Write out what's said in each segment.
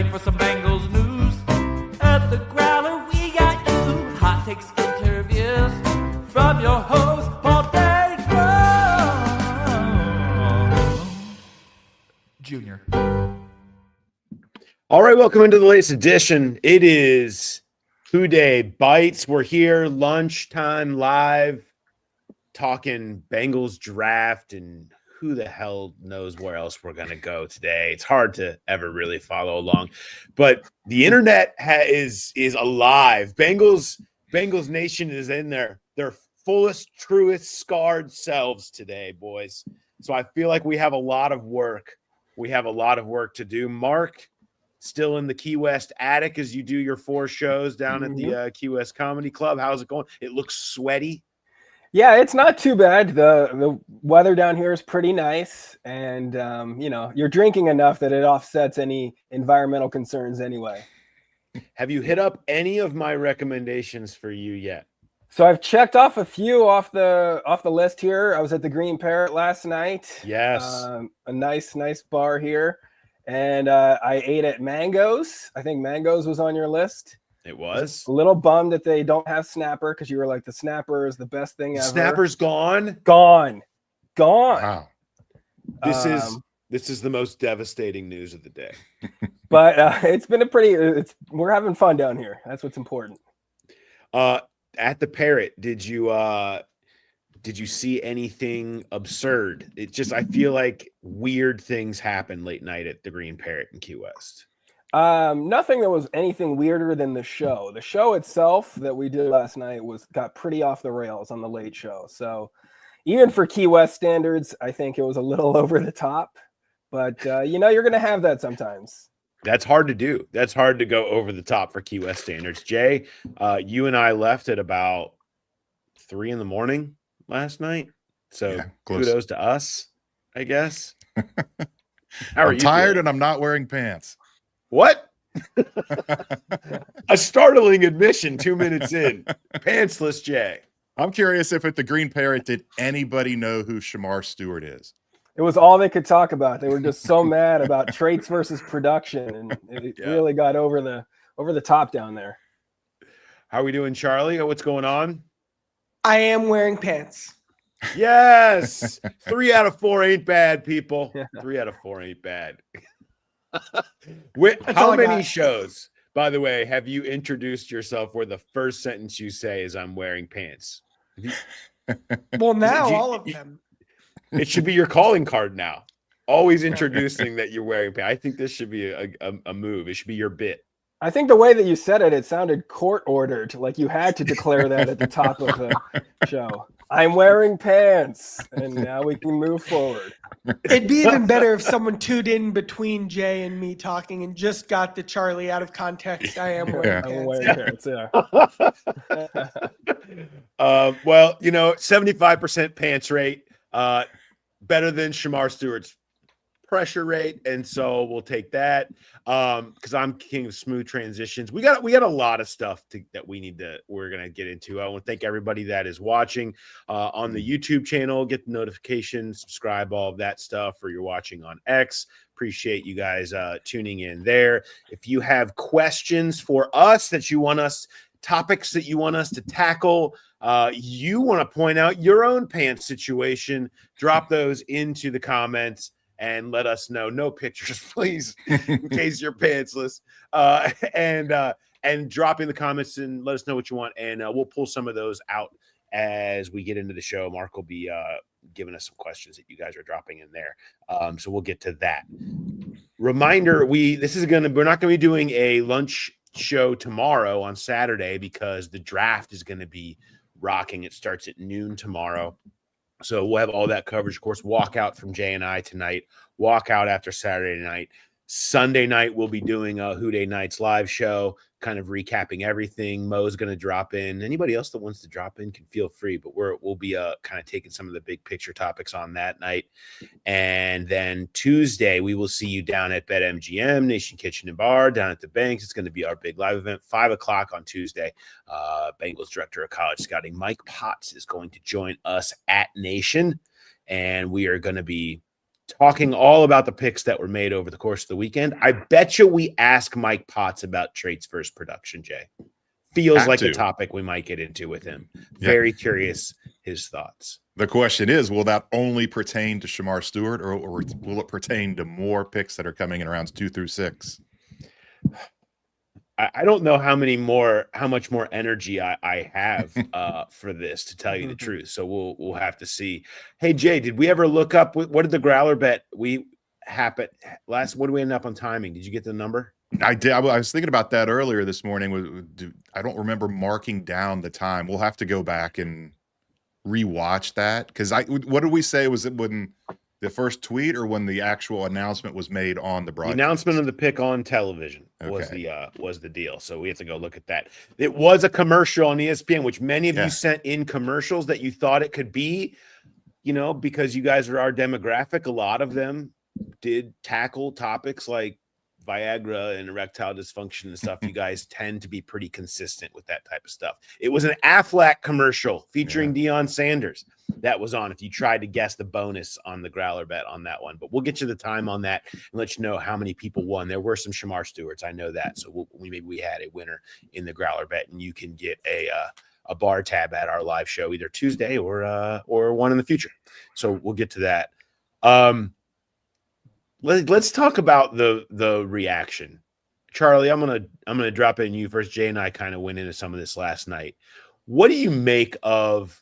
ready for some Bengals news? At the Growler, we got you. Hot takes, interviews from your host, Paul Day Jr. All right, welcome into the latest edition. It is Dey Bites. We're here, lunchtime, live, talking Bengals draft, and who the hell knows where else we're going to go today. It's hard to ever really follow along, but the internet is alive. Bengals Nation is in their fullest, truest, scarred selves today, boys. So I feel like we have a lot of work. We have a lot of work to do. Mark, still in the Key West attic as you do your 4 shows down at the Key West Comedy Club. How's it going? It looks sweaty. Yeah, it's not too bad. The weather down here is pretty nice, and you're drinking enough that it offsets any environmental concerns anyway. Have you hit up any of my recommendations for you yet? So I've checked off a few off the list here. I was at the Green Parrot last night. Yes, a nice bar here, and I ate at Mango's. I think Mango's was on your list. It was. A little bummed that they don't have Snapper, because you were like, the Snapper is the best thing ever. Snapper's gone. Gone. Wow. This is the most devastating news of the day. But it's been we're having fun down here. That's what's important. At the Parrot, did you see anything absurd? I feel like weird things happen late night at the Green Parrot in Key West. Nothing that was anything weirder than the show. The show itself that we did last night got pretty off the rails on the late show. So even for Key West standards, I think it was a little over the top. But you're going to have that sometimes. That's hard to do. That's hard to go over the top for Key West standards. Jay, you and I left at about 3 a.m. last night. So yeah, kudos to us, I guess. I'm tired and I'm not wearing pants. What? A startling admission 2 minutes in. Pantsless Jay. I'm curious if at the Green Parrot, did anybody know who Shemar Stewart is? It was all they could talk about. They were just so mad about traits versus production, and it really got over the top down there. How are we doing, Charlie? What's going on? I am wearing pants. Yes. 3 out of 4 ain't bad, people. 3 out of 4 ain't bad. How many shows, by the way, have you introduced yourself where the first sentence you say is "I'm wearing pants"? Well, now all of them. It should be your calling card now. Always introducing that you're wearing pants. I think this should be a move. It should be your bit. I think the way that you said it sounded court ordered, like you had to declare that at the top of the show. I'm wearing pants, and now we can move forward. It'd be even better if someone tuned in between Jay and me talking and just got the Charlie out of context. I am wearing pants. I'm wearing pants, yeah. Well, 75% pants rate, better than Shemar Stewart's pressure rate, and so we'll take that because I'm king of smooth transitions. We got a lot of stuff that we're gonna get into. I want to thank everybody that is watching on the YouTube channel. Get the notifications, subscribe, all of that stuff. Or you're watching on X. Appreciate you guys tuning in there. If you have questions for us topics that you want us to tackle, you want to point out your own pants situation, drop those into the comments and let us know. No pictures, please, in case you're pantsless. And drop in the comments and let us know what you want, and we'll pull some of those out as we get into the show. Mark will be giving us some questions that you guys are dropping in there. So we'll get to that. Reminder, we're not going to be doing a lunch show tomorrow on Saturday because the draft is going to be rocking. It starts at noon tomorrow. So we'll have all that coverage. Of course, walkout from Jay and I tonight, walkout after Saturday night. Sunday night, we'll be doing a Dey Nights live show, kind of recapping everything. Mo's going to drop in. Anybody else that wants to drop in can feel free, but we'll be kind of taking some of the big picture topics on that night. And then Tuesday, we will see you down at BetMGM, Nation Kitchen and Bar, down at the Banks. It's going to be our big live event, 5 o'clock on Tuesday. Bengals Director of College Scouting, Mike Potts, is going to join us at Nation, and we are going to be talking all about the picks that were made over the course of the weekend. I bet you we ask Mike Potts about Trait's first production, Jay. Feels like a topic we might get into with him. Very curious his thoughts. The question is, will that only pertain to Shemar Stewart, or will it pertain to more picks that are coming in rounds 2 through 6? I don't know how much more energy I have for this, to tell you the truth. So we'll have to see. Hey Jay, did we ever look up what did the growler bet we happened last? What did we end up on timing? Did you get the number? I did. I was thinking about that earlier this morning. I don't remember marking down the time. We'll have to go back and rewatch that, because what did we say? Was it when the first tweet or when the actual announcement was made on the broadcast? The announcement of the pick on television was the deal. So we have to go look at that. It was a commercial on ESPN, which many of you sent in commercials that you thought it could be, because you guys are our demographic. A lot of them did tackle topics like Viagra and erectile dysfunction and stuff. You guys tend to be pretty consistent with that type of stuff. It was an Aflac commercial featuring Deion Sanders that was on, if you tried to guess the bonus on the growler bet on that one. But we'll get you the time on that and let you know how many people won. There were some Shemar Stewarts, I know that. So maybe we had a winner in the growler bet, and you can get a bar tab at our live show either Tuesday or one in the future. So we'll get to that. Let's talk about the reaction. Charlie, I'm gonna drop in you first. Jay and I kind of went into some of this last night. What do you make of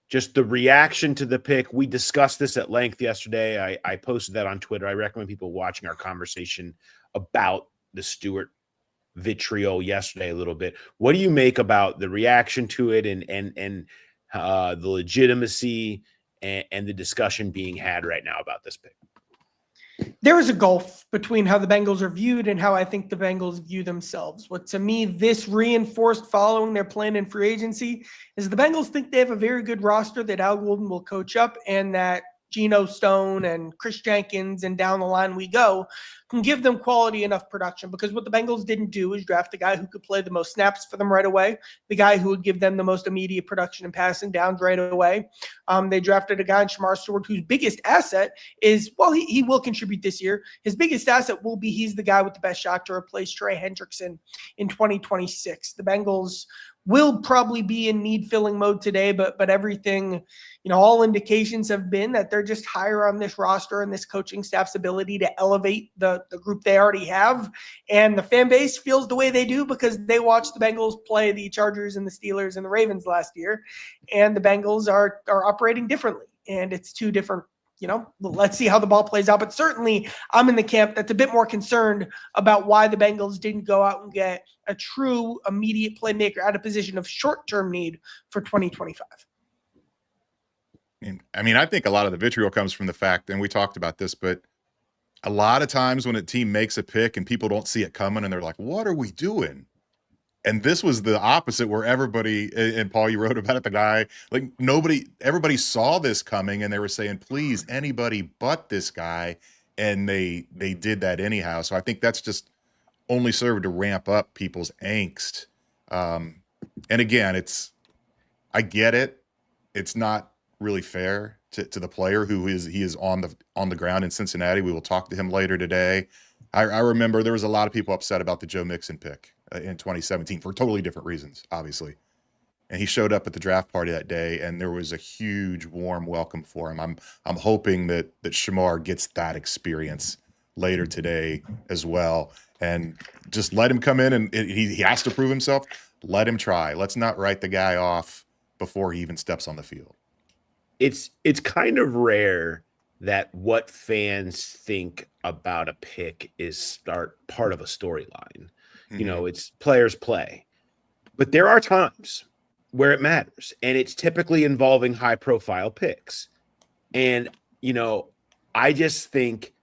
just the reaction to the pick? We discussed this at length yesterday. I posted that on Twitter. I recommend people watching our conversation about the Stewart vitriol yesterday a little bit. What do you make about the reaction to it and the legitimacy and the discussion being had right now about this pick? There is a gulf between how the Bengals are viewed and how I think the Bengals view themselves. What to me, this reinforced following their plan in free agency is the Bengals think they have a very good roster that Al Golden will coach up, and that Geno Stone and Chris Jenkins and down the line we go can give them quality enough production. Because what the Bengals didn't do is draft the guy who could play the most snaps for them right away, the guy who would give them the most immediate production and passing downs right away. They drafted a guy in Shemar Stewart whose biggest asset is, well, he will contribute this year. His biggest asset will be he's the guy with the best shot to replace Trey Hendrickson in 2026. The Bengals will probably be in need filling mode today, but everything, all indications have been that they're just higher on this roster and this coaching staff's ability to elevate the group they already have. And the fan base feels the way they do because they watched the Bengals play the Chargers and the Steelers and the Ravens last year. And the Bengals are operating differently. And it's two different, let's see how the ball plays out. But certainly I'm in the camp that's a bit more concerned about why the Bengals didn't go out and get a true immediate playmaker at a position of short-term need for 2025. I think a lot of the vitriol comes from the fact, and we talked about this, but a lot of times when a team makes a pick and people don't see it coming and they're like, what are we doing? And this was the opposite, where everybody, and Paul, you wrote about it, the guy, everybody saw this coming and they were saying, please, anybody but this guy. And they did that anyhow. So I think that's just only served to ramp up people's angst. And again, I get it. It's not really fair to the player he is on the ground in Cincinnati. We will talk to him later today. I remember there was a lot of people upset about the Joe Mixon pick in 2017 for totally different reasons, obviously. And he showed up at the draft party that day, and there was a huge warm welcome for him. I'm hoping that Shemar gets that experience later today as well, and just let him come in, and he has to prove himself. Let him try. Let's not write the guy off before he even steps on the field. It's kind of rare that what fans think about a pick is part of a storyline. Mm-hmm. It's players play. But there are times where it matters, and it's typically involving high-profile picks. And, I just think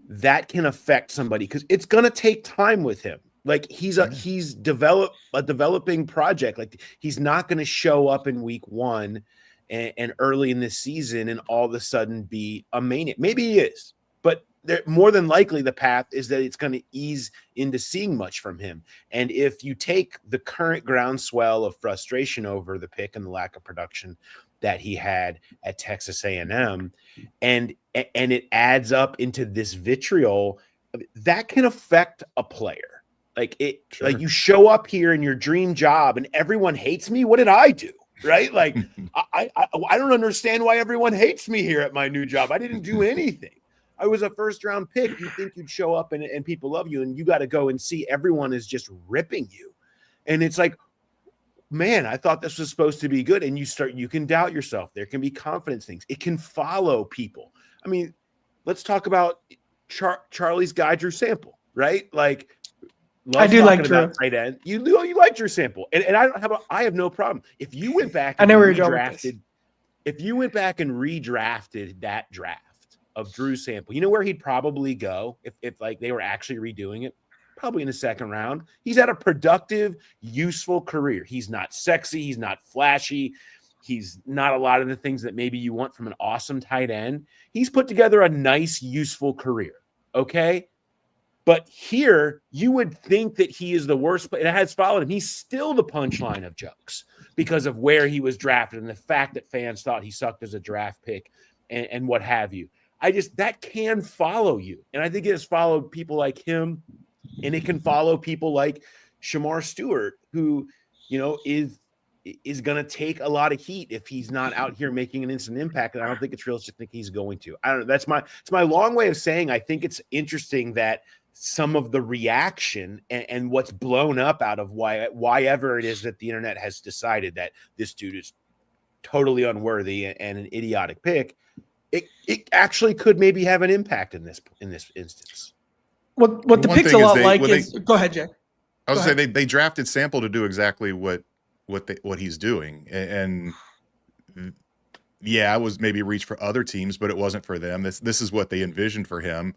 that can affect somebody because it's going to take time with him. Like he's developed a developing project. Like he's not going to show up in week one and early in this season and all of a sudden be a maniac. Maybe he is, but more than likely the path is that it's going to ease into seeing much from him. And if you take the current groundswell of frustration over the pick and the lack of production that he had at Texas A&M, and it adds up into this vitriol that can affect a player. Like like you show up here in your dream job and everyone hates me. What did I do? Right? Like I don't understand why everyone hates me here at my new job. I didn't do anything. I was a first round pick. You think you'd show up and people love you, and you got to go and see everyone is just ripping you. And it's like, man, I thought this was supposed to be good. And you can doubt yourself. There can be confidence things. It can follow people. I mean, let's talk about Charlie's guy, Drew Sample, right? Like, I do like Drew. Tight end. You like Drew Sample, and I have no problem if you went back. And I know where you're going with this. If you went back and redrafted that draft of Drew Sample, you know where he'd probably go if like they were actually redoing it. Probably in the second round. He's had a productive, useful career. He's not sexy. He's not flashy. He's not a lot of the things that maybe you want from an awesome tight end. He's put together a nice, useful career. Okay. But here, you would think that he is the worst, but it has followed him. He's still the punchline of jokes because of where he was drafted and the fact that fans thought he sucked as a draft pick and what have you. That can follow you. And I think it has followed people like him, and it can follow people like Shemar Stewart, who, is going to take a lot of heat if he's not out here making an instant impact. And I don't think it's realistic to think he's going to. I don't know. It's my long way of saying I think it's interesting that some of the reaction and what's blown up out of why ever it is that the internet has decided that this dude is totally unworthy and an idiotic pick, it actually could maybe have an impact in this instance. What the pick's a lot like is go ahead, Jay. I was going to say they drafted Sample to do exactly what he's doing, and yeah, I was maybe reach for other teams, but it wasn't for them. This is what they envisioned for him.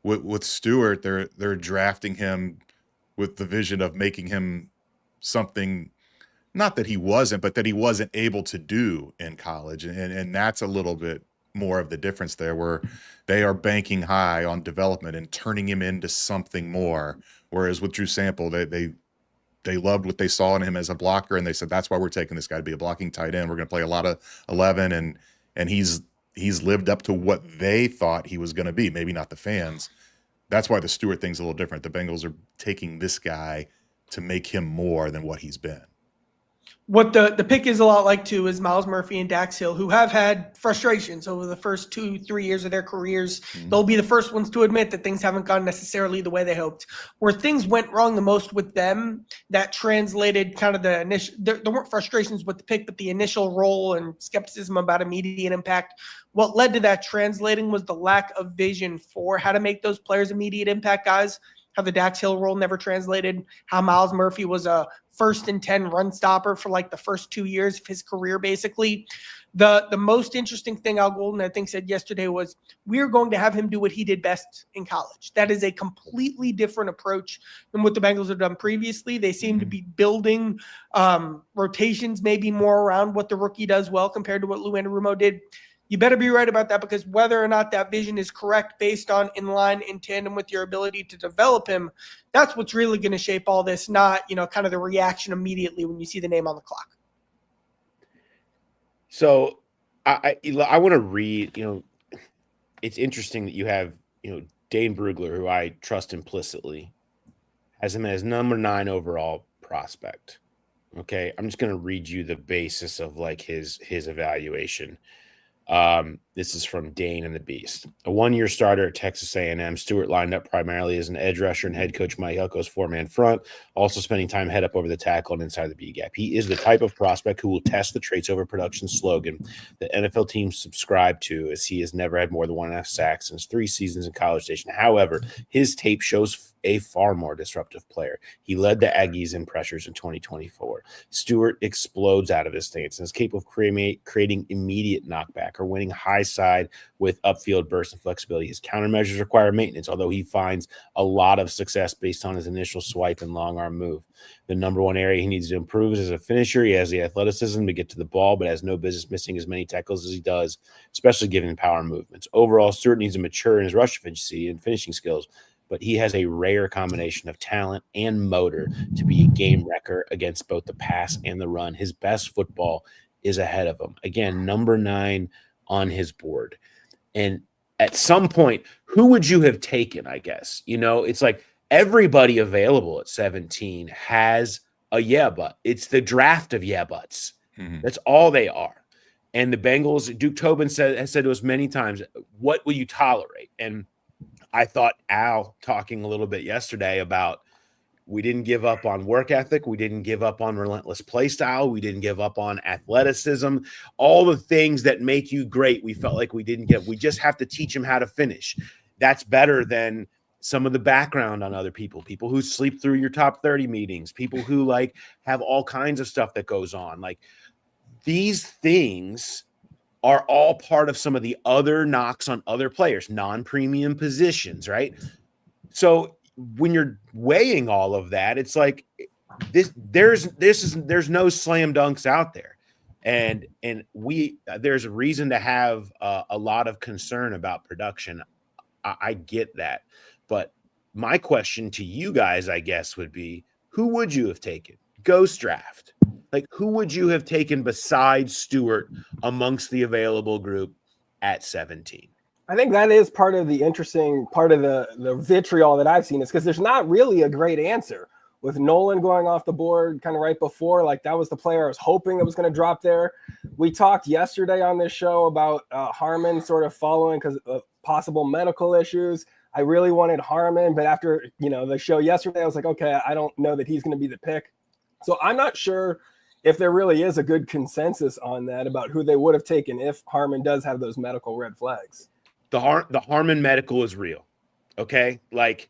With Stewart, they're drafting him with the vision of making him something, not that he wasn't, but that he wasn't able to do in college, and that's a little bit more of the difference there, where they are banking high on development and turning him into something more. Whereas with Drew Sample, they loved what they saw in him as a blocker, and they said that's why we're taking this guy to be a blocking tight end. We're going to play a lot of 11, and he's lived up to what they thought he was going to be. Maybe not the fans. That's why the Stewart thing's a little different. The Bengals are taking this guy to make him more than what he's been. What the pick is a lot like, too, is Miles Murphy and Dax Hill, who have had frustrations over the first 2-3 years of their careers. Mm-hmm. They'll be the first ones to admit that things haven't gone necessarily the way they hoped. Where things went wrong the most with them, that translated kind of the initial – there weren't frustrations with the pick, but the initial role and skepticism about immediate impact. What led to that translating was the lack of vision for how to make those players immediate impact guys. How the Dax Hill role never translated, how Miles Murphy was a 1st and 10 run stopper for like the first 2 years of his career, basically. The most interesting thing Al Golden, I think, said yesterday was we're going to have him do what he did best in college. That is a completely different approach than what the Bengals have done previously. They seem to be building rotations maybe more around what the rookie does well compared to what Lou Anarumo did. You better be right about that, because whether or not that vision is correct based on in line, in tandem with your ability to develop him, that's what's really going to shape all this, not, kind of the reaction immediately when you see the name on the clock. So I want to read, it's interesting that you have, Dane Brugler, who I trust implicitly, has him as number 9 overall prospect. Okay. I'm just going to read you the basis of like his evaluation. This is from Dane and the Beast. A 1-year starter at Texas A&M, Stewart lined up primarily as an edge rusher and head coach Mike Elko's 4-man front, also spending time head up over the tackle and inside the B-gap. He is the type of prospect who will test the traits over production slogan that NFL teams subscribe to, as he has never had more than 1.5 sacks in his 3 seasons in College Station. However, his tape shows a far more disruptive player. He led the Aggies in pressures in 2024. Stewart explodes out of his stance and is capable of creating immediate knockback or winning high side with upfield burst and flexibility. His countermeasures require maintenance, although he finds a lot of success based on his initial swipe and long arm move. The number one area he needs to improve is as a finisher. He has the athleticism to get to the ball, but has no business missing as many tackles as he does, especially given power movements. Overall, Stewart needs to mature in his rush efficiency and finishing skills, but he has a rare combination of talent and motor to be a game wrecker against both the pass and the run. His best football is ahead of him. Again, number 9 on his board. And at some point, who would you have taken, I guess? It's like everybody available at 17 has a yeah, but. It's the draft of yeah, buts. Mhm. That's all they are. And the Bengals, Duke Tobin has said to us many times, what will you tolerate? And I thought Al talking a little bit yesterday about we didn't give up on work ethic. We didn't give up on relentless play style. We didn't give up on athleticism. All the things that make you great, we felt like we didn't get. We just have to teach him how to finish. That's better than some of the background on other people who sleep through your top 30 meetings, people who like have all kinds of stuff that goes on. Like these things are all part of some of the other knocks on other players, non-premium positions, right? So when you're weighing all of that, it's like there's no slam dunks out there. And there's a reason to have a lot of concern about production. I get that. But my question to you guys, I guess, would be, who would you have taken? Ghost draft. Like, who would you have taken besides Stewart amongst the available group at 17? I think that is part of the interesting part of the vitriol that I've seen, is because there's not really a great answer. With Nolan going off the board kind of right before, like that was the player I was hoping that was going to drop there. We talked yesterday on this show about Harmon sort of following because of possible medical issues. I really wanted Harmon, but after the show yesterday, I was like, okay, I don't know that he's going to be the pick. So I'm not sure if there really is a good consensus on that about who they would have taken if Harmon does have those medical red flags. The Harmon medical is real. Okay. Like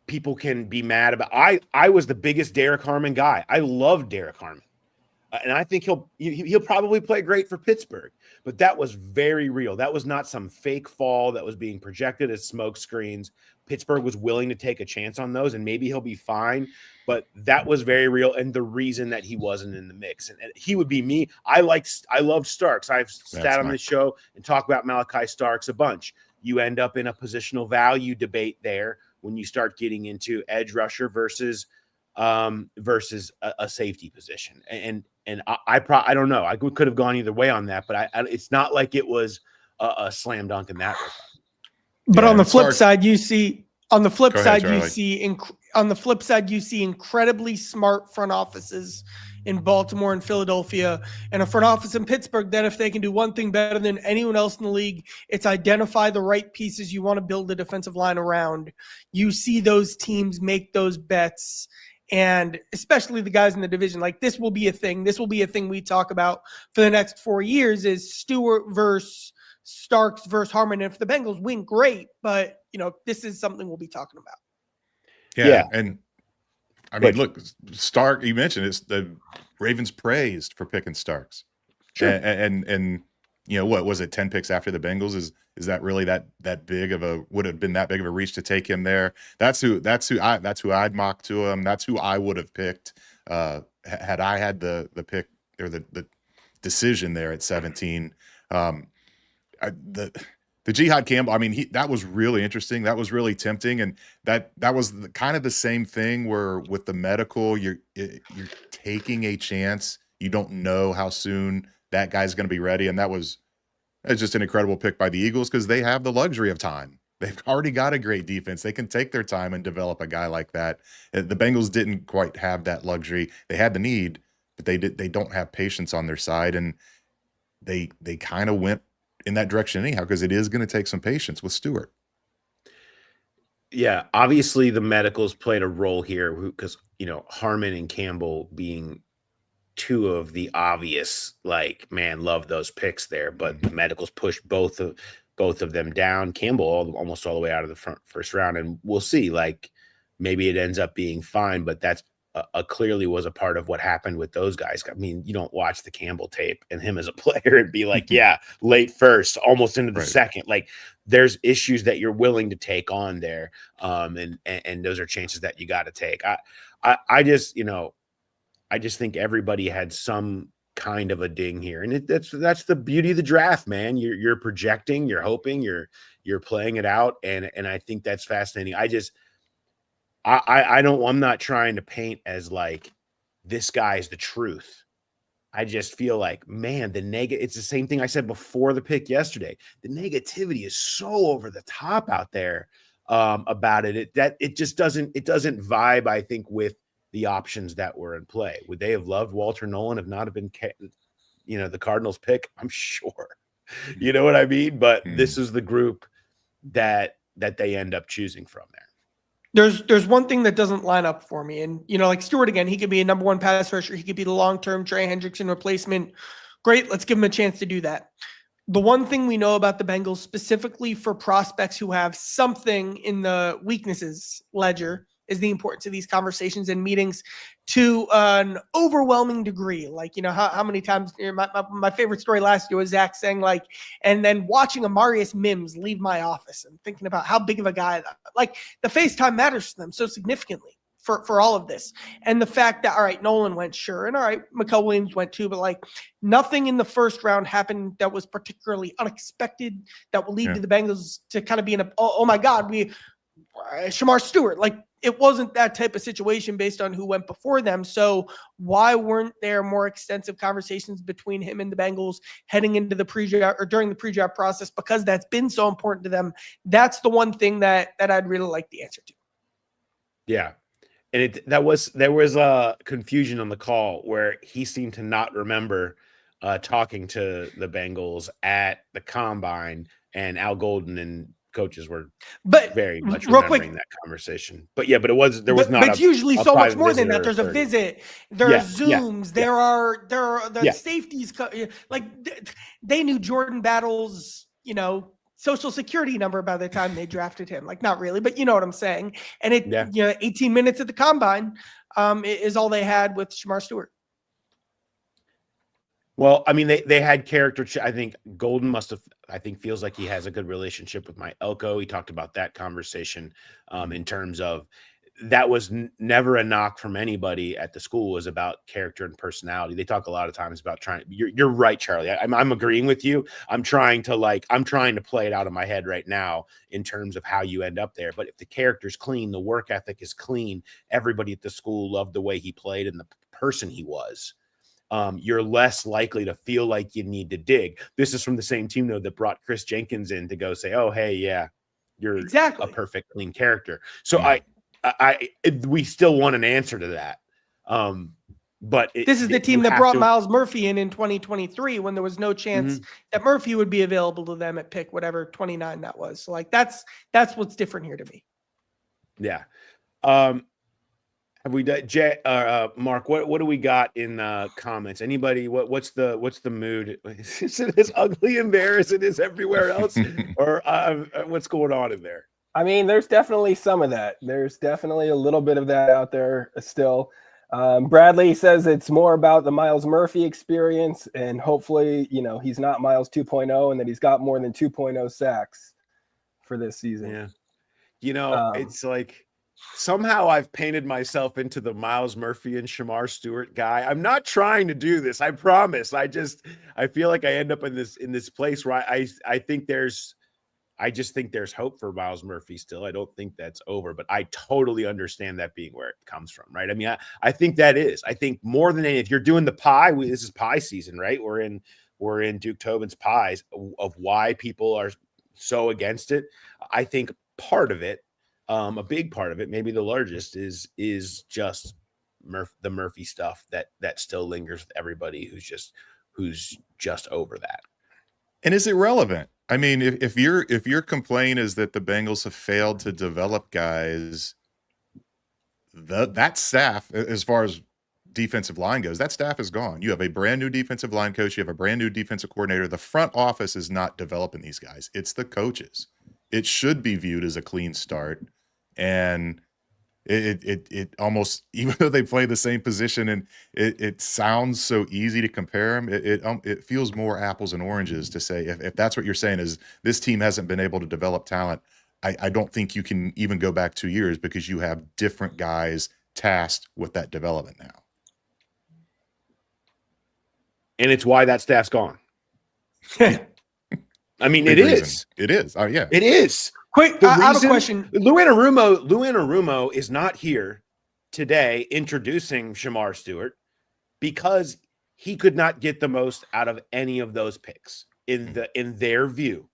people can be mad about, I was the biggest Derek Harmon guy. I love Derek Harmon. And I think he'll probably play great for Pittsburgh, but that was very real. That was not some fake fall that was being projected as smoke screens. Pittsburgh was willing to take a chance on those, and maybe he'll be fine, but that was very real. And the reason that he wasn't in the mix, and he would be me. I loved Starks. I've sat on this show and talked about Malachi Starks a bunch. You end up in a positional value debate there when you start getting into edge rusher versus a safety position. And I don't know. I could have gone either way on that, but it's not like it was a slam dunk in that regard. But Yeah, on the it's flip hard. side, you see incredibly smart front offices in Baltimore and Philadelphia, and a front office in Pittsburgh that if they can do one thing better than anyone else in the league, it's identify the right pieces you want to build the defensive line around. You see those teams make those bets, and especially the guys in the division. Like, this will be a thing. This will be a thing we talk about for the next 4 years, is Stewart versus Starks versus Harmon. And if the Bengals win, great. But, this is something we'll be talking about. Yeah. And I mean, look, Stark, you mentioned it's the Ravens praised for picking Starks. Sure. And what was it, 10 picks after the Bengals? Is that really that big of a, would have been that big of a reach to take him there? That's who I'd mock to him. That's who I would have picked had I had the pick or the decision there at 17. The Jihad Campbell, I mean, that was really interesting. That was really tempting. And that was kind of the same thing where with the medical, you're taking a chance. You don't know how soon that guy's going to be ready. And it's just an incredible pick by the Eagles because they have the luxury of time. They've already got a great defense. They can take their time and develop a guy like that. The Bengals didn't quite have that luxury. They had the need, but they don't have patience on their side. And they kind of went in that direction anyhow, because it is going to take some patience with Stewart. Yeah, obviously the medicals played a role here because, Harmon and Campbell being two of the obvious, love those picks there, but the medicals pushed both of them down. Campbell almost all the way out of the first round, and we'll see. Maybe it ends up being fine, but that's clearly was a part of what happened with those guys. I mean, you don't watch the Campbell tape and him as a player and be like, yeah, late first, almost into the second. There's issues that you're willing to take on there. And those are chances that you got to take. I just think everybody had some kind of a ding here. And that's the beauty of the draft, man. You're projecting, you're hoping, you're playing it out. And I think that's fascinating. I'm not trying to paint as this guy's the truth. I just feel like, man, it's the same thing I said before the pick yesterday. The negativity is so over the top out there about it. It just doesn't vibe, I think, with the options that were in play. Would they have loved Walter Nolan if not have been, the Cardinals pick? I'm sure. You know what I mean? But this is the group that they end up choosing from there. There's one thing that doesn't line up for me. And, like Stewart again, he could be a number one pass rusher. He could be the long-term Trey Hendrickson replacement. Great. Let's give him a chance to do that. The one thing we know about the Bengals, specifically for prospects who have something in the weaknesses ledger, is the importance of these conversations and meetings to an overwhelming degree. Like, how many times my favorite story last year was Zach saying, like, and then watching Amarius Mims leave my office and thinking about how big of a guy, like, the FaceTime matters to them so significantly for all of this. And the fact that, all right, Nolan went, sure. And all right, Mikael Williams went too, but like nothing in the first round happened that was particularly unexpected that will lead to the Bengals to kind of be in a, oh my God, Shemar Stewart, like, it wasn't that type of situation based on who went before them. So why weren't there more extensive conversations between him and the Bengals heading into the pre-draft or during the pre-draft process? Because that's been so important to them. That's the one thing that I'd really like the answer to. Yeah. And there was a confusion on the call where he seemed to not remember talking to the Bengals at the combine, and Al Golden and coaches were very much remembering that conversation. But there was not. But usually so much more than that. There's a visit. There are Zooms. There are the safeties. Like they knew Jordan Battle's, social security number by the time they drafted him. Like, not really, but you know what I'm saying. And 18 minutes at the combine is all they had with Shemar Stewart. Well, I mean, they had character. I think Golden feels like he has a good relationship with my Elko. He talked about that conversation in terms of that was never a knock from anybody at the school. It was about character and personality. They talk a lot of times about you're right, Charlie. I'm agreeing with you. I'm trying to play it out in my head right now in terms of how you end up there. But if the character's clean, the work ethic is clean, everybody at the school loved the way he played and the person he was. You're less likely to feel like you need to dig. This is from the same team, though, that brought Chris Jenkins in to go say, oh, hey, yeah, you're a perfect, clean character. So we still want an answer to that. But this is the team that brought Miles Murphy in 2023 when there was no chance that Murphy would be available to them at pick whatever 29 that was. So like that's what's different here to me. Yeah. Have we done, Mark? What do we got in comments? Anybody? What's the mood? Is it as ugly and there as it is everywhere else, or what's going on in there? I mean, there's definitely some of that. There's definitely a little bit of that out there still. Bradley says it's more about the Miles Murphy experience, and hopefully, he's not Miles 2.0, and that he's got more than 2.0 sacks for this season. Yeah, it's like. Somehow I've painted myself into the Miles Murphy and Shemar Stewart guy. I'm not trying to do this. I promise. I feel like I end up in this place where I think there's hope for Miles Murphy still. I don't think that's over, but I totally understand that being where it comes from, right? I mean, I think that is. I think more than any, if you're doing the pie, this is pie season, right? We're in Duke Tobin's pies of why people are so against it. I think part of it, a big part of it, maybe the largest, is just the Murphy stuff that still lingers with everybody who's just over that. And is it relevant? I mean, if your complaint is that the Bengals have failed to develop guys, that staff, as far as defensive line goes, that staff is gone. You have a brand new defensive line coach. You have a brand new defensive coordinator. The front office is not developing these guys. It's the coaches. It should be viewed as a clean start. And it almost, even though they play the same position and it sounds so easy to compare them, it feels more apples and oranges to say, if that's what you're saying is this team hasn't been able to develop talent, I don't think you can even go back 2 years because you have different guys tasked with that development now. And it's why that staff's gone. I mean, it is. It is. Oh, yeah. It is. Quick, I have a question. Lou Anarumo is not here today introducing Shemar Stewart because he could not get the most out of any of those picks in their view.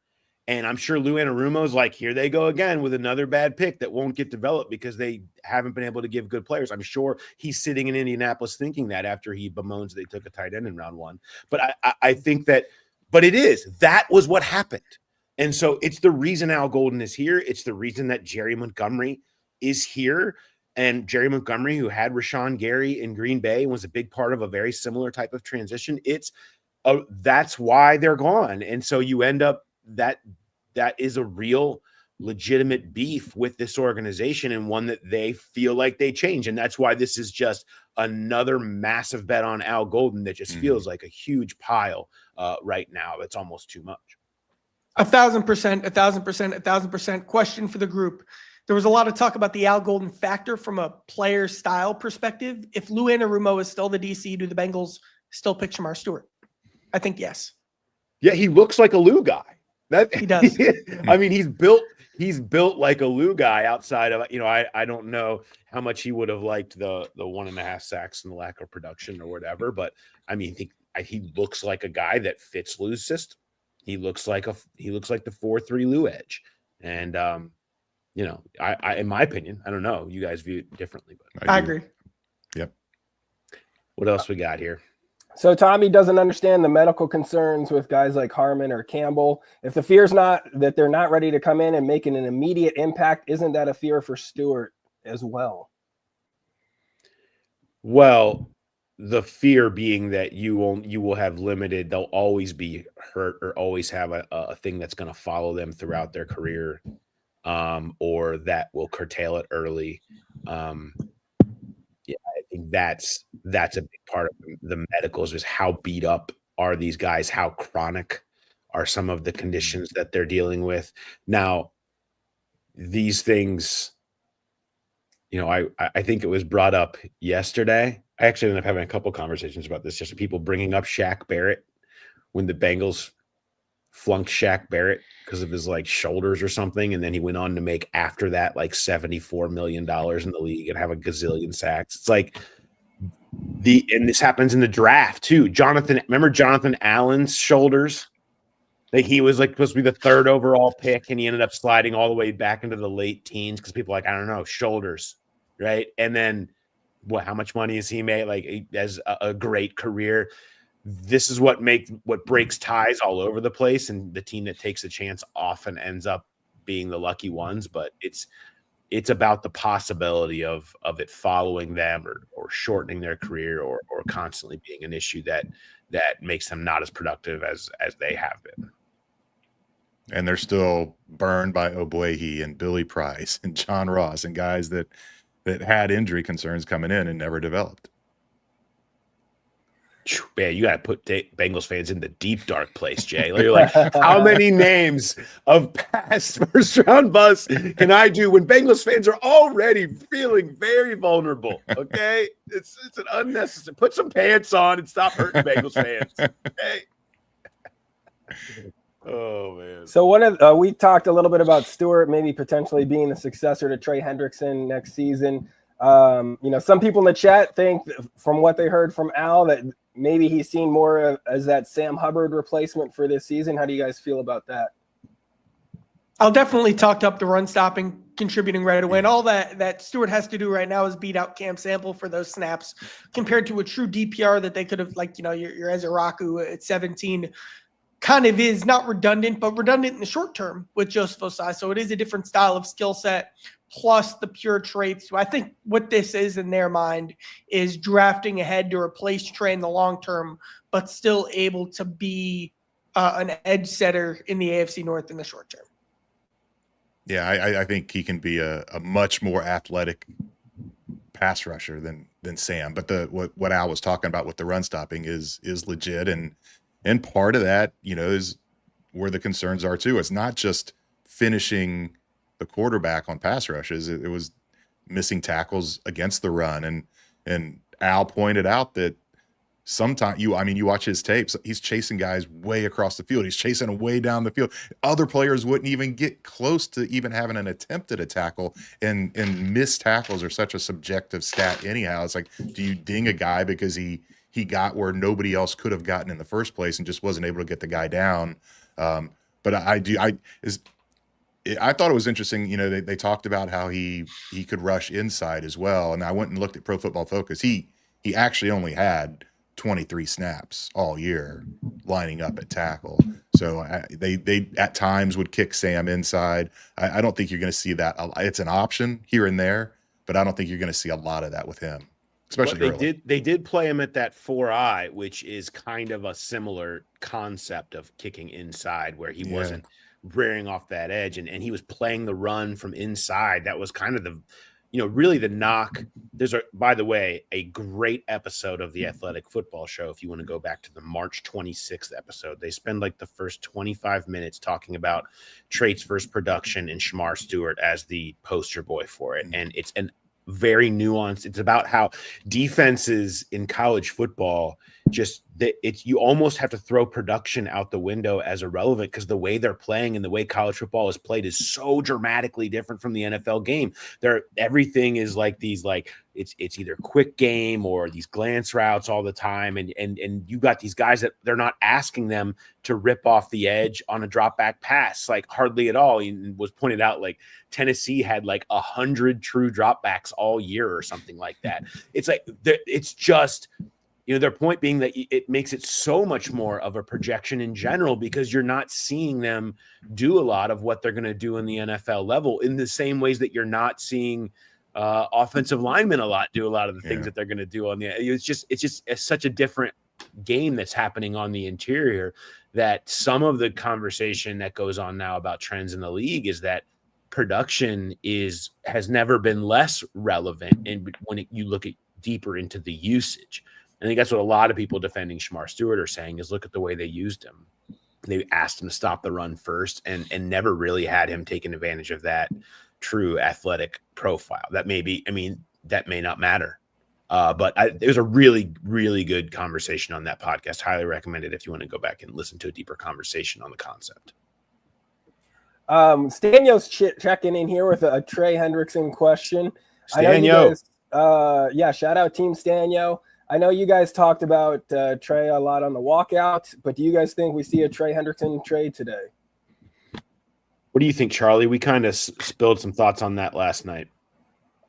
And I'm sure Lou Anarumo's like, here they go again with another bad pick that won't get developed because they haven't been able to give good players. I'm sure he's sitting in Indianapolis thinking that after he bemoans they took a tight end in round 1. But I think that, but that was what happened. And so it's the reason Al Golden is here. It's the reason that Jerry Montgomery is here. And Jerry Montgomery, who had Rashawn Gary in Green Bay, was a big part of a very similar type of transition. That's why they're gone. And so you end up that is a real legitimate beef with this organization and one that they feel like they change. And that's why this is just another massive bet on Al Golden that just feels like a huge pile right now. It's almost too much. 1,000%, 1,000%, 1,000%. Question for the group. There was a lot of talk about the Al Golden factor from a player style perspective. If Lou Anarumo is still the DC, do the Bengals still pick Shemar Stewart? I think yes. Yeah, he looks like a Lou guy. He does. I mean, he's built like a Lou guy outside of, I don't know how much he would have liked the 1.5 sacks and the lack of production or whatever, but I mean, he looks like a guy that fits Lou's system. He looks like the 4-3 Lou edge. And I in my opinion, I don't know, you guys view it differently, but I agree. Yep. What else we got here? So Tommy doesn't understand the medical concerns with guys like Harmon or Campbell. If the fear's not that they're not ready to come in and making an immediate impact, isn't that a fear for Stewart as well? Well, the fear being that you will have limited, they'll always be hurt or always have a thing that's going to follow them throughout their career, or that will curtail it early. Yeah, I think that's a big part of the medicals is how beat up are these guys, how chronic are some of the conditions that they're dealing with. Now, these things, I think it was brought up yesterday. I actually ended up having a couple conversations about this, just people bringing up Shaq Barrett when the Bengals flunked Shaq Barrett because of his shoulders or something. And then he went on to make after that $74 million in the league and have a gazillion sacks. It's like and this happens in the draft too. Remember Jonathan Allen's shoulders? He was supposed to be the 3rd overall pick and he ended up sliding all the way back into the late teens because people I don't know, shoulders. Right. And then how much money has he made? As a great career. This is what breaks ties all over the place, and the team that takes a chance often ends up being the lucky ones. But it's about the possibility of it following them or shortening their career or constantly being an issue that makes them not as productive as they have been. And they're still burned by Ogbuehi and Billy Price and John Ross and guys that had injury concerns coming in and never developed. Man, you got to put Bengals fans in the deep, dark place, Jay. You're like, how many names of past first-round busts can I do when Bengals fans are already feeling very vulnerable, okay? It's an unnecessary. Put some pants on and stop hurting Bengals fans, okay? Oh, man. So we talked a little bit about Stewart maybe potentially being the successor to Trey Hendrickson next season. Some people in the chat think from what they heard from Al that maybe he's seen more as that Sam Hubbard replacement for this season. How do you guys feel about that? I'll definitely talked up the run stopping, contributing right away. And all that Stewart has to do right now is beat out Cam Sample for those snaps compared to a true DPR that they could have, your Ezeraku at 17 kind of is not redundant, but redundant in the short term with Joseph Osai. So it is a different style of skill set plus the pure traits. So I think what this is in their mind is drafting ahead to replace Trey in the long term, but still able to be an edge setter in the AFC North in the short term. Yeah, I think he can be a much more athletic pass rusher than Sam. But what Al was talking about with the run stopping is legit, and part of that, is where the concerns are too. It's not just finishing the quarterback on pass rushes. It was missing tackles against the run, and Al pointed out that sometimes you watch his tapes, he's chasing guys way across the field. He's chasing them way down the field. Other players wouldn't even get close to even having an attempt at a tackle, and missed tackles are such a subjective stat anyhow. It's like, do you ding a guy because he he got where nobody else could have gotten in the first place and just wasn't able to get the guy down. But I thought it was interesting. You know, they talked about how he could rush inside as well. And I went and looked at Pro Football Focus. He actually only had 23 snaps all year lining up at tackle. So they at times would kick Sam inside. I don't think you're going to see that. It's an option here and there, but I don't think you're going to see a lot of that with him, especially early. They did play him at that 4-eye, which is kind of a similar concept of kicking inside, where he wasn't rearing off that edge, and he was playing the run from inside. That was kind of the, really the knock. There's by the way, a great episode of the Athletic Football Show. If you want to go back to the March 26th episode, they spend like the first 25 minutes talking about Trey's first production and Shemar Stewart as the poster boy for it. And it's an very nuanced. It's about how defenses in college football you almost have to throw production out the window as irrelevant, because the way they're playing and the way college football is played is so dramatically different from the NFL game. Everything is like these, like it's either quick game or these glance routes all the time, and you got these guys that they're not asking them to rip off the edge on a drop back pass, like hardly at all. And was pointed out, like Tennessee had like 100 true dropbacks all year or something like that. It's like it's just. Their point being that it makes it so much more of a projection in general, because you're not seeing them do a lot of what they're going to do in the NFL level, in the same ways that you're not seeing offensive linemen do a lot of the things that they're going to do on the. It's such a different game that's happening on the interior, that some of the conversation that goes on now about trends in the league is that production has never been less relevant. And when you look at deeper into the usage. I think that's what a lot of people defending Shemar Stewart are saying, is look at the way they used him. They asked him to stop the run first and never really had him taking advantage of that true athletic profile. That may not matter. But it was a really, really good conversation on that podcast. Highly recommend it if you want to go back and listen to a deeper conversation on the concept. Stanio's checking in here with a Trey Hendrickson question. Stanio. Shout out Team Stanio. I know you guys talked about Trey a lot on the walkout, but do you guys think we see a Trey Hendrickson trade today? What do you think, Charlie? We kind of spilled some thoughts on that last night.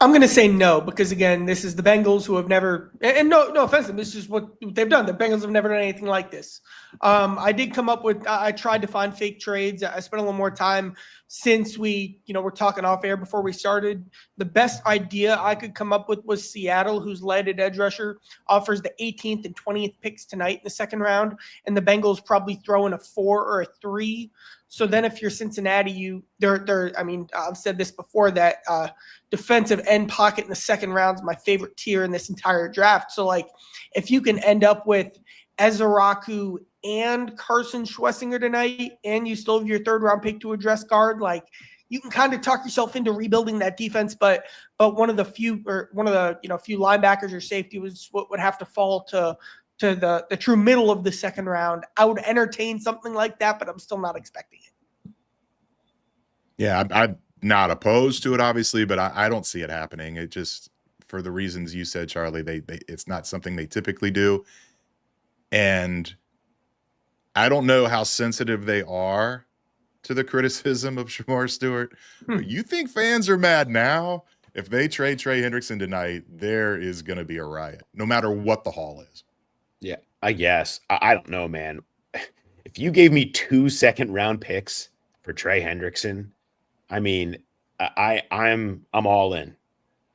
I'm going to say no, because again, this is the Bengals, who have never, and no offense, this is what they've done. The Bengals have never done anything like this. I did come up with, I tried to find fake trades. I spent a little more time since we're talking off air before we started. The best idea I could come up with was Seattle, who's led at edge rusher, offers the 18th and 20th picks tonight in the second round, and the Bengals probably throw in a 4 or a 3. So then if you're Cincinnati, I've said this before, that defensive end pocket in the second round is my favorite tier in this entire draft. So like, if you can end up with Ezeraku and Carson Schwessinger tonight, and you still have your third round pick to address guard, like you can kind of talk yourself into rebuilding that defense. But one of the few linebackers or safety was what would have to fall to the true middle of the second round. I would entertain something like that, but I'm still not expecting it. Yeah, I'm not opposed to it, obviously, but I don't see it happening. It just, for the reasons you said, Charlie, it's not something they typically do. And I don't know how sensitive they are to the criticism of Shemar Stewart. But you think fans are mad now? If they trade Trey Hendrickson tonight, there is going to be a riot, no matter what the haul is. Yeah, I guess. I don't know, man. If you gave me 2 second-round picks for Trey Hendrickson, I mean, I'm all in.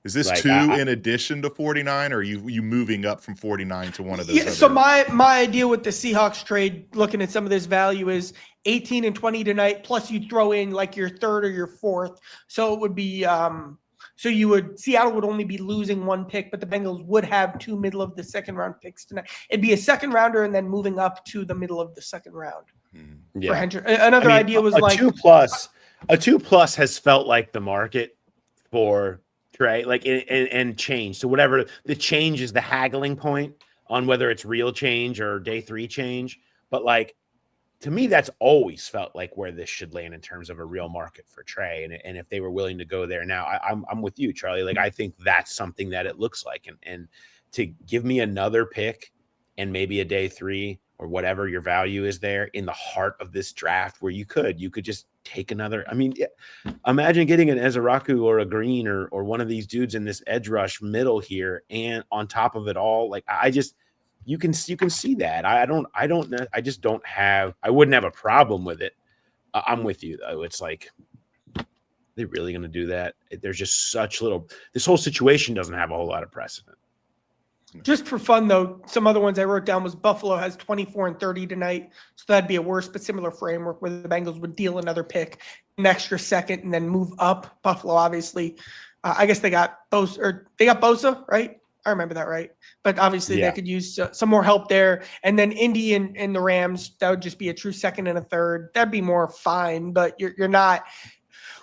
Is this like, 2 in addition to 49, or are you moving up from 49 to one of those? Yeah, so my idea with the Seahawks trade, looking at some of this value, is 18 and 20 tonight, plus you throw in like your third or your fourth. So it would be Seattle would only be losing 1 pick, but the Bengals would have 2 middle of the second round picks tonight. It'd be a second rounder and then moving up to the middle of the second round. Yeah. Another idea was like a 2+ has felt like the market for Trey, like and change. So whatever the change is, the haggling point on whether it's real change or day 3 change. But like, to me, that's always felt like where this should land in terms of a real market for Trey. And if they were willing to go there now, I'm with you, Charlie. Like, I think that's something that it looks like. And to give me another pick and maybe a day 3 or whatever your value is there in the heart of this draft where you could just take another. I mean, imagine getting an Ezeraku or a Green or one of these dudes in this edge rush middle here, and on top of it all, like you can see that. I wouldn't have a problem with it. I'm with you though. It's like, are they really going to do that? There's just such little. This whole situation doesn't have a whole lot of precedent. Just for fun, though, some other ones I wrote down was Buffalo has 24 and 30 tonight. So that'd be a worse but similar framework where the Bengals would deal another pick, an extra second, and then move up. Buffalo, obviously, I guess they got Bosa, right? I remember that right. But obviously they could use some more help there. And then Indy and the Rams, that would just be a true second and a third. That'd be more fine, but you're not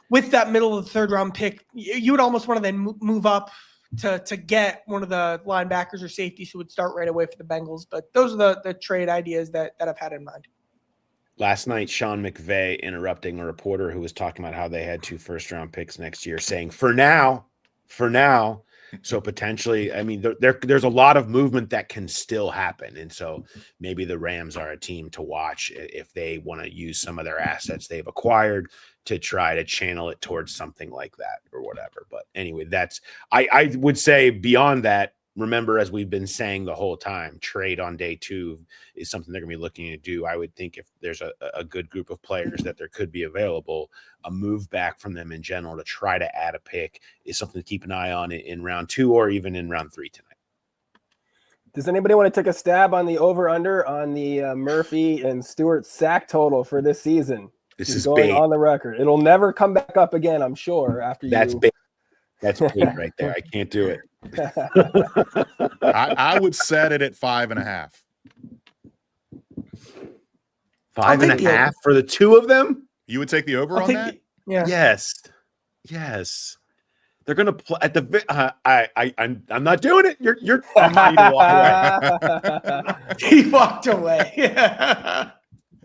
with that middle of the third round pick. You would almost want to then move up to get one of the linebackers or safeties who would start right away for the Bengals. But those are the trade ideas that I've had in mind. Last night, Sean McVay interrupting a reporter who was talking about how they had 2 first-round picks next year, saying, for now. So potentially, I mean, there's a lot of movement that can still happen. And so maybe the Rams are a team to watch if they want to use some of their assets they've acquired to try to channel it towards something like that or whatever. But anyway, I would say beyond that, remember, as we've been saying the whole time, trade on day 2 is something they're going to be looking to do. I would think if there's a good group of players that there could be available, a move back from them in general to try to add a pick is something to keep an eye on in round 2 or even in round 3 tonight. Does anybody want to take a stab on the over-under on the Murphy and Stewart sack total for this season? This is going big. On the record. It'll never come back up again, I'm sure. That's big. That's big right there. I can't do it. I would set it at 5.5. 5.5 for the 2 of them? You would take the over on that? Yeah. Yes. They're gonna play at the. I'm not doing it. You're. I'm not even walking away. He walked away.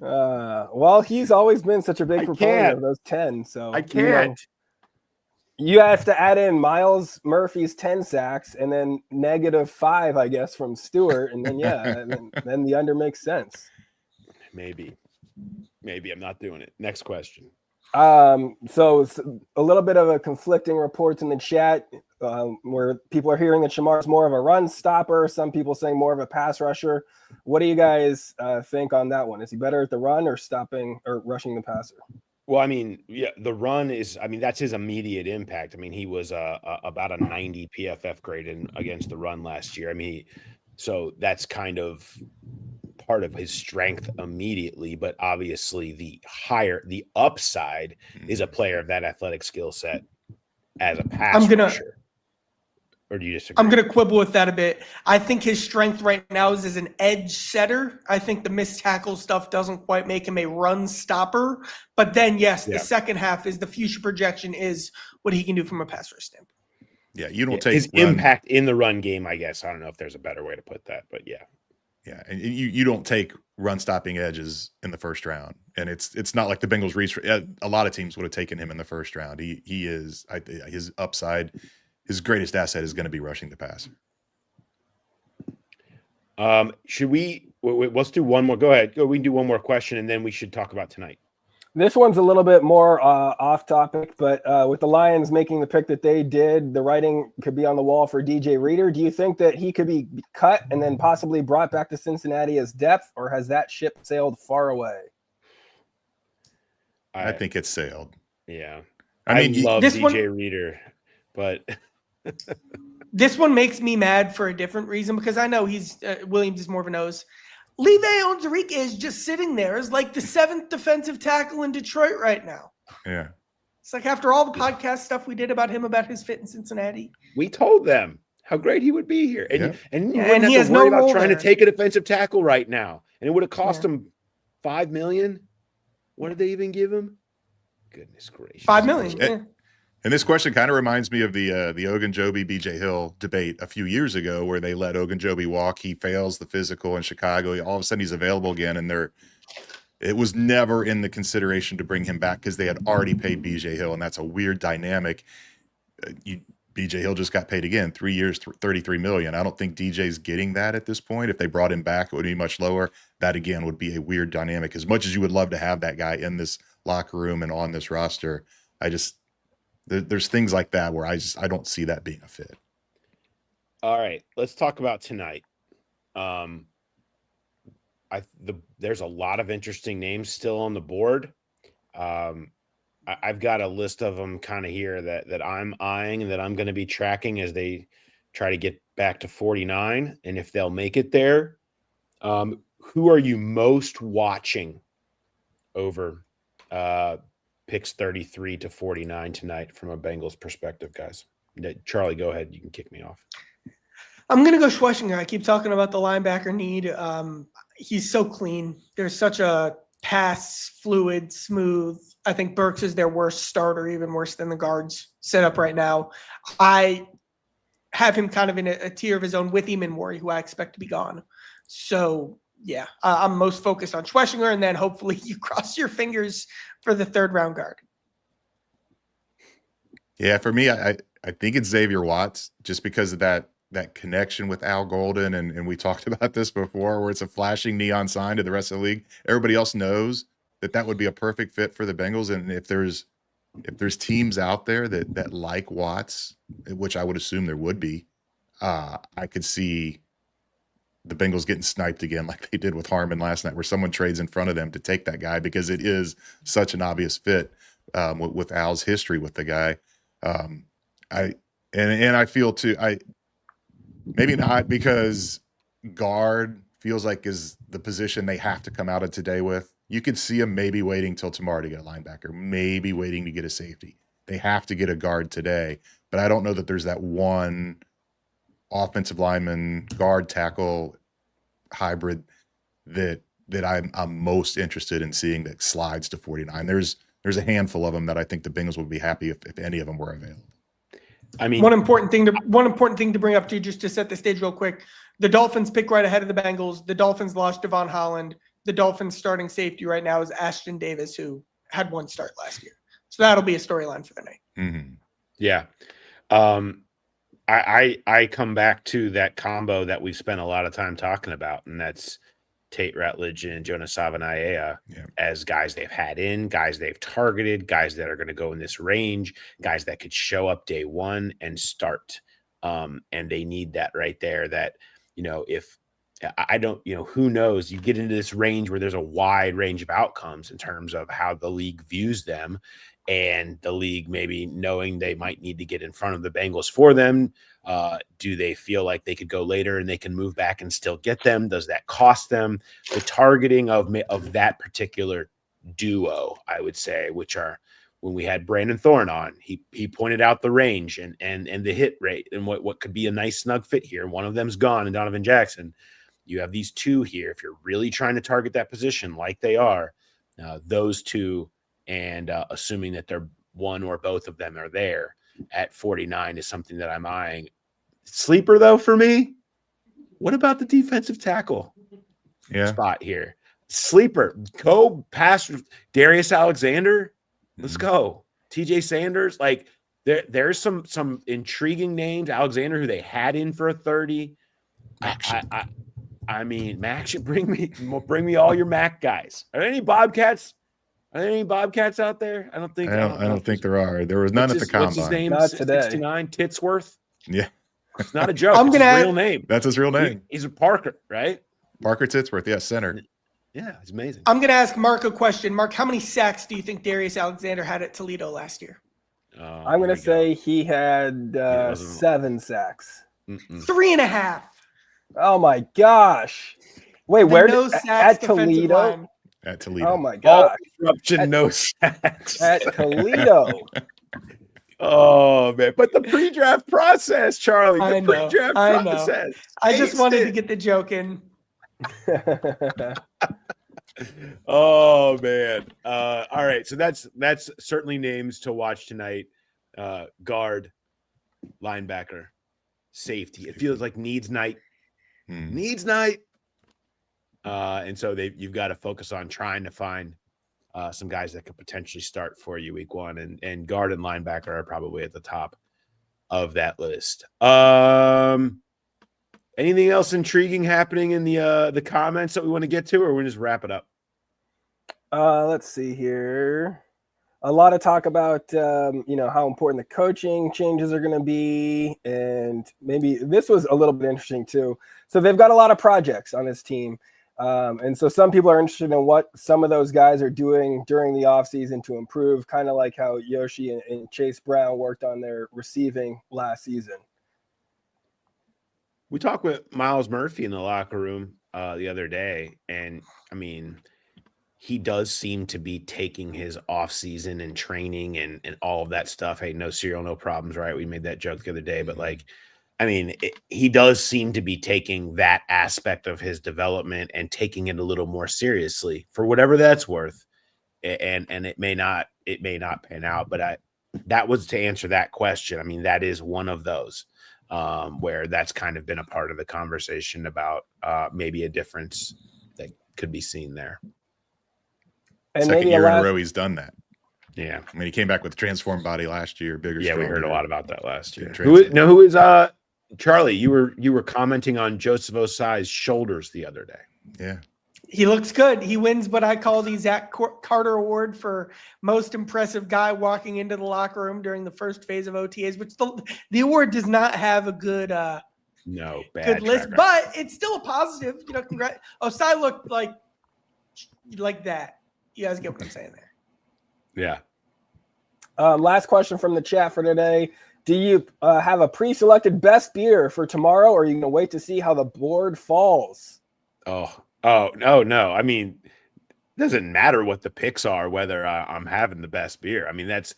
Well, he's always been such a big proponent of those 10. So I can't. You have to add in Miles Murphy's 10 sacks and then -5, I guess, from Stewart, and then then the under makes sense. Maybe I'm not doing it. Next question. So a little bit of a conflicting reports in the chat where people are hearing that Shemar's more of a run stopper. Some people saying more of a pass rusher. What do you guys think on that one? Is he better at the run or stopping or rushing the passer? Well, I mean, the run is. I mean, that's his immediate impact. I mean, he was about a 90 PFF grade against the run last year. I mean, so that's kind of part of his strength immediately. But obviously, the upside is a player of that athletic skill set as a pass rusher. Or do you disagree? I'm going to quibble with that a bit. I think his strength right now is as an edge setter. I think the missed tackle stuff doesn't quite make him a run stopper. But then, yes, the second half is the future projection is what he can do from a pass rush standpoint. Yeah, you don't take his impact in the run game, I guess. I don't know if there's a better way to put that, but yeah. Yeah, and you don't take run stopping edges in the first round, and it's not like the Bengals reached. A lot of teams would have taken him in the first round. He is his upside. His greatest asset is going to be rushing the passer. Should we? Let's do one more. Go ahead. We can do one more question, and then we should talk about tonight. This one's a little bit more off topic, but with the Lions making the pick that they did, the writing could be on the wall for DJ Reader. Do you think that he could be cut and then possibly brought back to Cincinnati as depth, or has that ship sailed far away? I think it's sailed. Yeah. I mean, love DJ Reader, but this one makes me mad for a different reason because I know he's Williams is more of a nose. Levi Onwuzurike is just sitting there as like the 7th defensive tackle in Detroit right now. Yeah. It's like after all the podcast stuff we did about him, about his fit in Cincinnati. We told them how great he would be here. And he has no role trying there. to take a defensive tackle right now. And it would have cost him $5 million. What did they even give him? Goodness gracious. $5 million. And this question kind of reminds me of the Ogunjobi BJ Hill debate a few years ago, where they let Ogunjobi walk. He fails the physical in Chicago. All of a sudden, he's available again, and it was never in the consideration to bring him back because they had already paid BJ Hill, and that's a weird dynamic. BJ Hill just got paid again, 3 years, $33 million. I don't think DJ's getting that at this point. If they brought him back, it would be much lower. That again would be a weird dynamic. As much as you would love to have that guy in this locker room and on this roster, there's things like that where I don't see that being a fit. All right, let's talk about tonight. There's a lot of interesting names still on the board. I've got a list of them kind of here that I'm eyeing and that I'm going to be tracking as they try to get back to 49. And if they'll make it there, who are you most watching over picks 33 to 49 tonight from a Bengals perspective, guys? Charlie, go ahead. You can kick me off. I'm going to go Schlesinger. I keep talking about the linebacker need. He's so clean. There's such a pass, fluid, smooth. I think Burks is their worst starter, even worse than the guards set up right now. I have him kind of in a tier of his own with him and Worry, who I expect to be gone. So, yeah, I'm most focused on Schlesinger, and then hopefully you cross your fingers for the third-round guard. Yeah, for me, I think it's Xavier Watts, just because of that connection with Al Golden, and we talked about this before, where it's a flashing neon sign to the rest of the league. Everybody else knows that would be a perfect fit for the Bengals, and if there's teams out there that like Watts, which I would assume there would be, I could see the Bengals getting sniped again like they did with Harmon last night, where someone trades in front of them to take that guy because it is such an obvious fit with Al's history with the guy. I feel too, maybe not, because guard feels like is the position they have to come out of today with. You could see them maybe waiting till tomorrow to get a linebacker, maybe waiting to get a safety. They have to get a guard today, but I don't know that there's that one offensive lineman guard tackle hybrid that I'm most interested in seeing that slides to 49. There's a handful of them that I think the Bengals would be happy if any of them were available. I mean, one important thing to bring up to you, just to set the stage real quick. The Dolphins pick right ahead of the Bengals. The Dolphins lost Devon Holland. The Dolphins starting safety right now is Ashton Davis, who had one start last year. So that'll be a storyline for the night. Mm-hmm. Yeah. I come back to that combo that we've spent a lot of time talking about, and that's Tate Ratledge and Jonas Savanaia as guys they've had in, guys they've targeted, guys that are going to go in this range, guys that could show up day one and start. And they need that right there. That, if I don't, who knows, you get into this range where there's a wide range of outcomes in terms of how the league views them, and the league maybe knowing they might need to get in front of the Bengals for them. Do they feel like they could go later and they can move back and still get them? Does that cost them? The targeting of that particular duo, I would say, which are, when we had Brandon Thorne on, he pointed out the range and the hit rate and what could be a nice snug fit here. One of them's gone, and Donovan Jackson. You have these two here. If you're really trying to target that position like they are, those two, and assuming that they're one or both of them are there at 49 is something that I'm eyeing. Sleeper, though, for me, what about the defensive tackle spot here? Sleeper, go past Darius Alexander. Let's go. TJ Sanders. Like, there's some intriguing names. Alexander, who they had in for a 30. I mean, Mac should bring me all your Mac guys. Are there any Bobcats? Are there any Bobcats out there? I don't think there are. There was none at the combine. What's his name? Not today. 69 Titsworth. Yeah, it's not a joke. I'm It's gonna his real name. that's his real name. He's a Parker, right? Parker Titsworth, center. Yeah, it's amazing. I'm going to ask Mark a question. Mark, how many sacks do you think Darius Alexander had at Toledo last year? I'm going to say he had 7 sacks. 3.5. Oh my gosh! Wait, where no did sacks at defensive Toledo? line. At Toledo. Oh my All gosh! disruption, no sacks. At Toledo. Oh man! But the pre-draft process, Charlie. I The know, pre-draft I know. process. I just wanted to Tasted. get the joke in. Oh man! All right, so that's certainly names to watch tonight. Guard, linebacker, safety. It feels like needs night. Needs night. And so you've got to focus on trying to find some guys that could potentially start for you week one, and guard and linebacker are probably at the top of that list. Anything else intriguing happening in the comments that we want to get to, or we just wrap it up? Let's see here. A lot of talk about how important the coaching changes are going to be, and maybe this was a little bit interesting too. So they've got a lot of projects on this team, and so some people are interested in what some of those guys are doing during the offseason to improve, kind of like how Yoshi and Chase Brown worked on their receiving last season. We talked with Miles Murphy in the locker room the other day, and I mean, he does seem to be taking his off season and training and all of that stuff. Hey, no cereal, no problems, right? We made that joke the other day, but like, I mean, he does seem to be taking that aspect of his development and taking it a little more seriously for whatever that's worth. And it may not pan out, but that was to answer that question. I mean, that is one of those where that's kind of been a part of the conversation about maybe a difference that could be seen there. And Second maybe year in a row he's done that. Yeah. I mean, he came back with a transformed body last year, bigger. Yeah, we stronger. heard a lot about that last year. Who is Charlie? You were commenting on Joseph Osai's shoulders the other day. Yeah. He looks good. He wins what I call the Zach Carter Award for most impressive guy walking into the locker room during the first phase of OTAs, which the award does not have a good bad list, but it's still a positive. Congrats. Osai looked like that. You guys get what I'm saying there. Yeah. Last question from the chat for today. Do you have a pre-selected best beer for tomorrow, or are you going to wait to see how the board falls? Oh, no. I mean, it doesn't matter what the picks are, whether I'm having the best beer. I mean, it's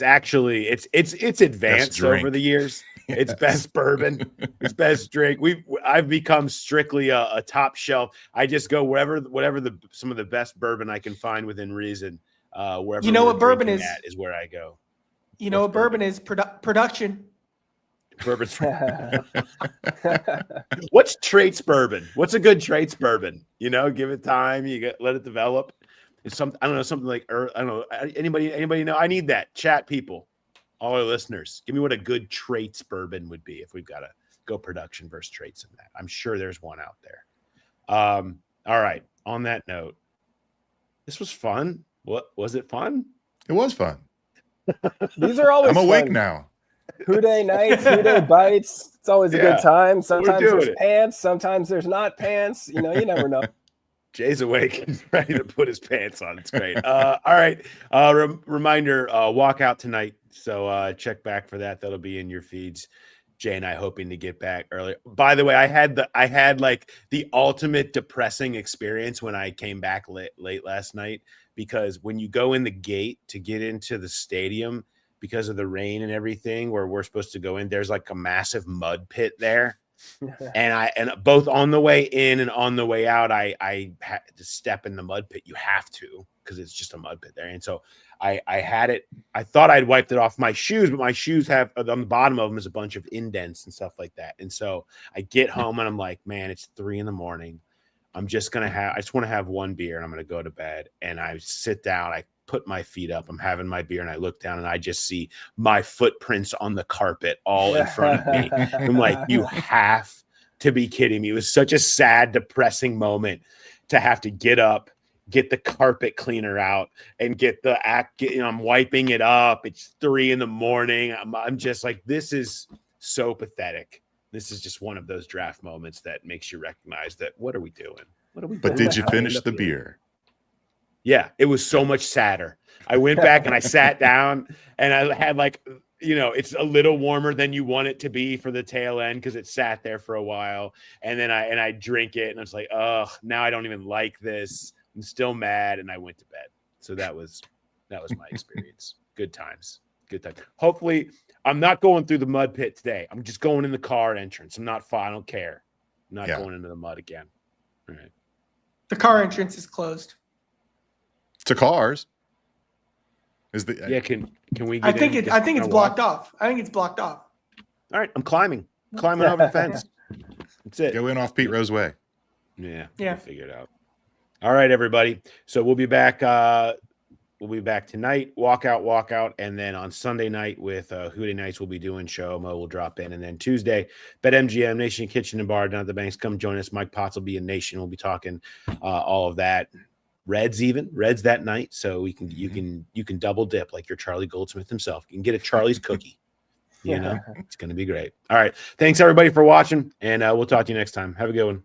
actually, it's advanced over the years. Yes. It's best bourbon. It's best drink. I've become strictly a top shelf. I just go whatever some of the best bourbon I can find within reason. Wherever what bourbon is where I go. What bourbon is production. Bourbon's What's Traits bourbon? What's a good Traits bourbon? Give it time. Let it develop. It's something like I don't know. Anybody know? I need that. Chat people, all our listeners. Give me what a good Traits bourbon would be if we've got to go production versus Traits in that. I'm sure there's one out there. All right. On that note, this was fun. What was it fun? It was fun. These are always I'm awake fun. now. Day nights, Dey Bites. It's always a good time. Sometimes there's pants, sometimes there's not pants. You never know. Jay's awake and ready to put his pants on. It's great. All right. Reminder, walk out tonight. So check back for that. That'll be in your feeds. Jay and I hoping to get back earlier. By the way, I had like the ultimate depressing experience when I came back late last night, because when you go in the gate to get into the stadium, because of the rain and everything, where we're supposed to go in, there's like a massive mud pit there. and both on the way in and on the way out, I had to step in the mud pit. You have to, because it's just a mud pit there. And so I had it. I thought I'd wiped it off my shoes, but my shoes have on the bottom of them is a bunch of indents and stuff like that. And so I get home and I'm like, man, it's 3 a.m. I just want to have one beer and I'm going to go to bed. And I sit down, I put my feet up, I'm having my beer, and I look down and I just see my footprints on the carpet all in front of me. I'm like, you have to be kidding me. It was such a sad, depressing moment to have to get up, get the carpet cleaner out, and I'm wiping it up. It's 3 a.m. I'm just like, this is so pathetic. This is just one of those draft moments that makes you recognize that what are we doing? But did you finish the beer? Yeah, it was so much sadder. I went back and I sat down and I had it's a little warmer than you want it to be for the tail end because it sat there for a while. And then I drink it and it's like, oh, now I don't even like this. I'm still mad. And I went to bed. So that was my experience. Good times. Hopefully I'm not going through the mud pit today. I'm just going in the car entrance. I don't care. I'm not going into the mud again. All right. The car entrance is closed. To cars. Can we get I think it's blocked off. I think it's blocked off. All right, I'm climbing over the fence. That's it. Go in off Pete Rose Way. Yeah. We'll figure it out. All right, everybody. So we'll be back We'll be back tonight, walkout. And then on Sunday night with Houday Nights, we'll be doing show. Mo will drop in. And then Tuesday, BetMGM, Nation Kitchen and Bar down at the Banks. Come join us. Mike Potts will be in Nation. We'll be talking all of that. Reds that night. So you can double dip like you're Charlie Goldsmith himself. You can get a Charlie's cookie. It's going to be great. All right. Thanks everybody for watching. And we'll talk to you next time. Have a good one.